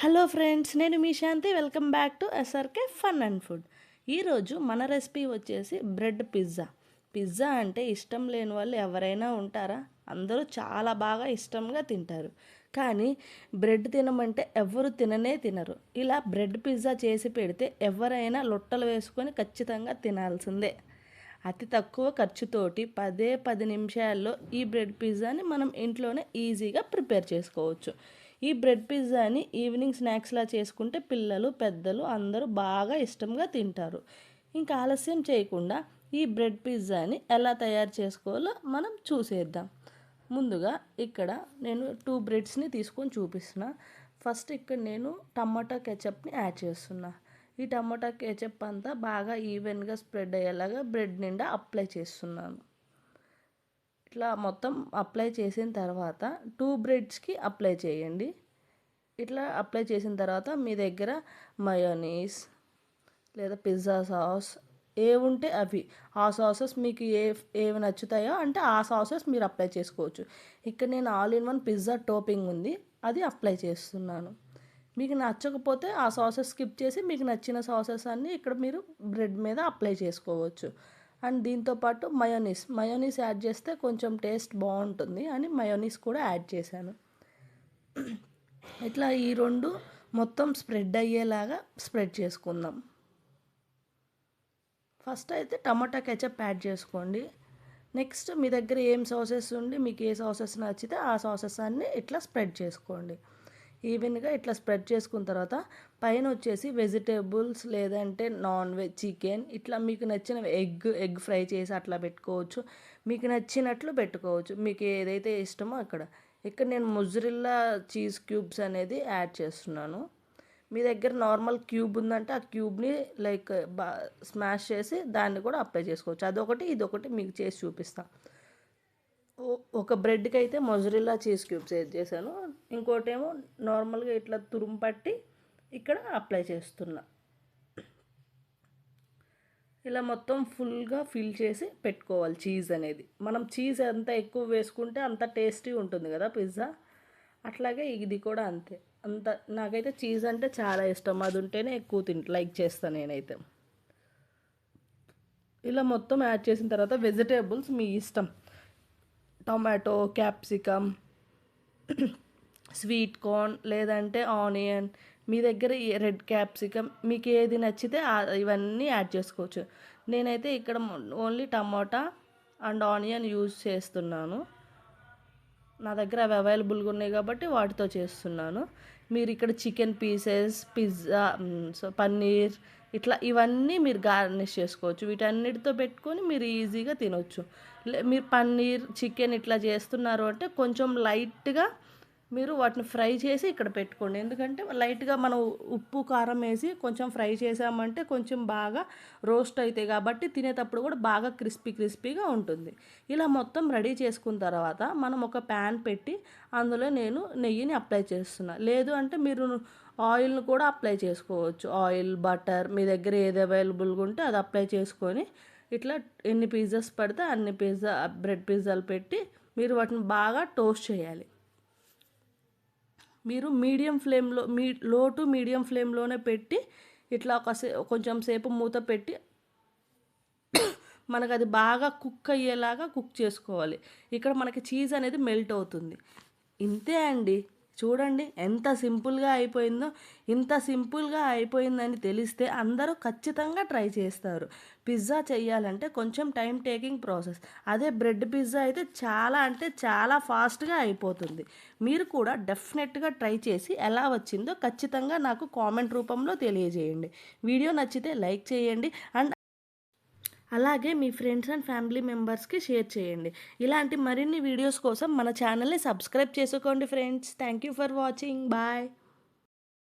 Hello friends, నేను మీ Shanti. Welcome back to SRK fun and food. ఈరోజు మన రెసిపీ వచ్చేసి బ్రెడ్ పిజ్జా. పిజ్జా అంటే ఇష్టం లేని వాళ్ళు ఎవరైనా ఉంటారా? అందరూ చాలా బాగా ఇష్టంగా తింటారు. కానీ బ్రెడ్ తినమంటే ఎవరు తినరు. ఇలా బ్రెడ్ పిజ్జా చేసి పెడితే ఎవరైనా లొట్టలు వేసుకొని ఖచ్చితంగా తినాల్సిందే. అతి తక్కువ ఖర్చుతోటి 10 నిమిషాల్లో ఈ బ్రెడ్ పిజ్జాని మనం ఇంట్లోనే ఈజీగా ప్రిపేర్ చేసుకోవచ్చు. ఈ బ్రెడ్ పిజ్జాని ఈవినింగ్ స్నాక్స్లా చేసుకుంటే పిల్లలు పెద్దలు అందరూ బాగా ఇష్టంగా తింటారు. ఇంకా ఆలస్యం చేయకుండా ఈ బ్రెడ్ పిజ్జాని ఎలా తయారు చేసుకోవాలో మనం చూసేద్దాం. ముందుగా ఇక్కడ నేను 2 బ్రెడ్స్ని తీసుకొని చూపిస్తున్నా. ఫస్ట్ ఇక్కడ నేను టమాటా కెచప్ని యాడ్ చేస్తున్నా. ఈ టమాటా కెచప్ అంతా బాగా ఈవెన్గా స్ప్రెడ్ అయ్యేలాగా బ్రెడ్ నిండా అప్లై చేస్తున్నాను. ఇట్లా మొత్తం అప్లై చేసిన తర్వాత 2 బ్రెడ్స్కి అప్లై చేయండి. ఇట్లా అప్లై చేసిన తర్వాత మీ దగ్గర మయోనీస్ లేదా పిజ్జా సాస్ ఏవుంటే అవి, ఆ సాసెస్ మీకు ఏవి నచ్చుతాయో అంటే ఆ సాసెస్ మీరు అప్లై చేసుకోవచ్చు. ఇక్కడ నేను all in one pizza topping ఉంది, అది అప్లై చేస్తున్నాను. మీకు నచ్చకపోతే ఆ సాసెస్ స్కిప్ చేసి మీకు నచ్చిన సాసెస్ అన్నీ ఇక్కడ మీరు బ్రెడ్ మీద అప్లై చేసుకోవచ్చు. అండ్ దీంతోపాటు మయోనీస్ యాడ్ చేస్తే కొంచెం టేస్ట్ బాగుంటుంది అని మయోనీస్ కూడా యాడ్ చేశాను. ఇట్లా ఈ రెండు మొత్తం స్ప్రెడ్ అయ్యేలాగా స్ప్రెడ్ చేసుకుందాం. ఫస్ట్ అయితే టమాటా కెచప్ యాడ్ చేసుకోండి. నెక్స్ట్ మీ దగ్గర ఏం సాసెస్ ఉండి మీకు ఏ సాసెస్ నచ్చితే ఆ సాసెస్ అన్నీ ఇట్లా స్ప్రెడ్ చేసుకోండి. ఈవెన్గా ఇట్లా స్ప్రెడ్ చేసుకున్న తర్వాత పైన వచ్చేసి వెజిటేబుల్స్ లేదంటే నాన్ వెజ్ చికెన్ ఇట్లా మీకు నచ్చిన ఎగ్ ఫ్రై చేసి అట్లా పెట్టుకోవచ్చు. మీకు నచ్చినట్లు పెట్టుకోవచ్చు, మీకు ఏదైతే ఇష్టమో అక్కడ. ఇక్కడ నేను మొజ్జరెల్లా చీజ్ క్యూబ్స్ అనేది యాడ్ చేస్తున్నాను. మీ దగ్గర నార్మల్ క్యూబ్ ఉందంటే ఆ క్యూబ్ని లైక్ స్మాష్ చేసి దాన్ని కూడా అప్లై చేసుకోవచ్చు. అదొకటి ఇదొకటి మీకు చేసి చూపిస్తాను. ఒక బ్రెడ్కి అయితే మొజరెల్లా చీజ్ క్యూబ్స్ యాడ్ చేశాను, ఇంకోటేమో నార్మల్గా ఇట్లా తురుము పట్టి ఇక్కడ అప్లై చేస్తున్నా. ఇలా మొత్తం ఫుల్గా ఫిల్ చేసి పెట్టుకోవాలి. చీజ్ అనేది మనం చీజ్ ఎంత ఎక్కువ వేసుకుంటే అంత టేస్టీ ఉంటుంది కదా పిజ్జా. అట్లాగే ఇది కూడా అంతే. నాకైతే చీజ్ అంటే చాలా ఇష్టం, అది ఉంటేనే ఎక్కువ లైక్ చేస్తాను నేనైతే. ఇలా మొత్తం యాడ్ చేసిన తర్వాత వెజిటేబుల్స్ మీ ఇష్టం, టొమాటో, క్యాప్సికమ్, స్వీట్ కార్న్ లేదంటే ఆనియన్, మీ దగ్గర రెడ్ క్యాప్సికమ్ మీకు ఏది నచ్చితే ఇవన్నీ యాడ్ చేసుకోవచ్చు. నేనైతే ఇక్కడ only tomato and onion use చేస్తున్నాను. నా దగ్గర అవి అవైలబుల్గా ఉన్నాయి కాబట్టి వాటితో చేస్తున్నాను. మీరు ఇక్కడ చికెన్ పీసెస్, పిజ్జా, పన్నీర్ ఇట్లా ఇవన్నీ మీరు గార్నిష్ చేసుకోవచ్చు. వీటన్నిటితో పెట్టుకొని మీరు ఈజీగా తినొచ్చు. మీరు పన్నీర్, చికెన్ ఇట్లా చేస్తున్నారు అంటే కొంచెం లైట్గా మీరు వాటిని ఫ్రై చేసి ఇక్కడ పెట్టుకోండి. ఎందుకంటే లైట్గా మనం ఉప్పు కారం వేసి కొంచెం ఫ్రై చేసామంటే కొంచెం బాగా రోస్ట్ అవుతాయి కాబట్టి తినేటప్పుడు కూడా బాగా క్రిస్పీగా ఉంటుంది. ఇలా మొత్తం రెడీ చేసుకున్న తర్వాత మనం ఒక ప్యాన్ పెట్టి అందులో నేను నెయ్యిని అప్లై చేస్తున్నా. లేదు అంటే మీరు ఆయిల్ను కూడా అప్లై చేసుకోవచ్చు. ఆయిల్, బటర్ మీ దగ్గర ఏది అవైలబుల్గా ఉంటే అది అప్లై చేసుకొని ఇట్లా ఎన్ని పిజ్జాస్ పడితే అన్ని బ్రెడ్ పిజ్జాలు పెట్టి మీరు వాటిని బాగా టోస్ట్ చేయాలి. మీరు మీడియం ఫ్లేమ్లో లో టు మీడియం ఫ్లేమ్లోనే పెట్టి ఇట్లా కొంచెం సేపు మూత పెట్టి మనకు అది బాగా కుక్ అయ్యేలాగా కుక్ చేసుకోవాలి. ఇక్కడ మనకి చీజ్ అనేది మెల్ట్ అవుతుంది. ఇంతే అండి, చూడండి ఎంత సింపుల్గా అయిపోయిందో. ఇంత సింపుల్గా అయిపోయిందని తెలిస్తే అందరూ ఖచ్చితంగా ట్రై చేస్తారు. పిజ్జా చేయాలంటే కొంచెం టైం టేకింగ్ ప్రాసెస్. అదే బ్రెడ్ పిజ్జా అయితే చాలా అంటే చాలా ఫాస్ట్గా అయిపోతుంది. మీరు కూడా డెఫినెట్గా ట్రై చేసి ఎలా వచ్చిందో ఖచ్చితంగా నాకు కామెంట్ రూపంలో తెలియజేయండి. వీడియో నచ్చితే లైక్ చేయండి అండ్ అలాగే మీ ఫ్రెండ్స్ అండ్ ఫ్యామిలీ మెంబర్స్కి షేర్ చేయండి. ఇలాంటి మరిన్ని వీడియోస్ కోసం మన ఛానల్ని సబ్స్క్రైబ్ చేసుకోండి friends. Thank you for watching. Bye.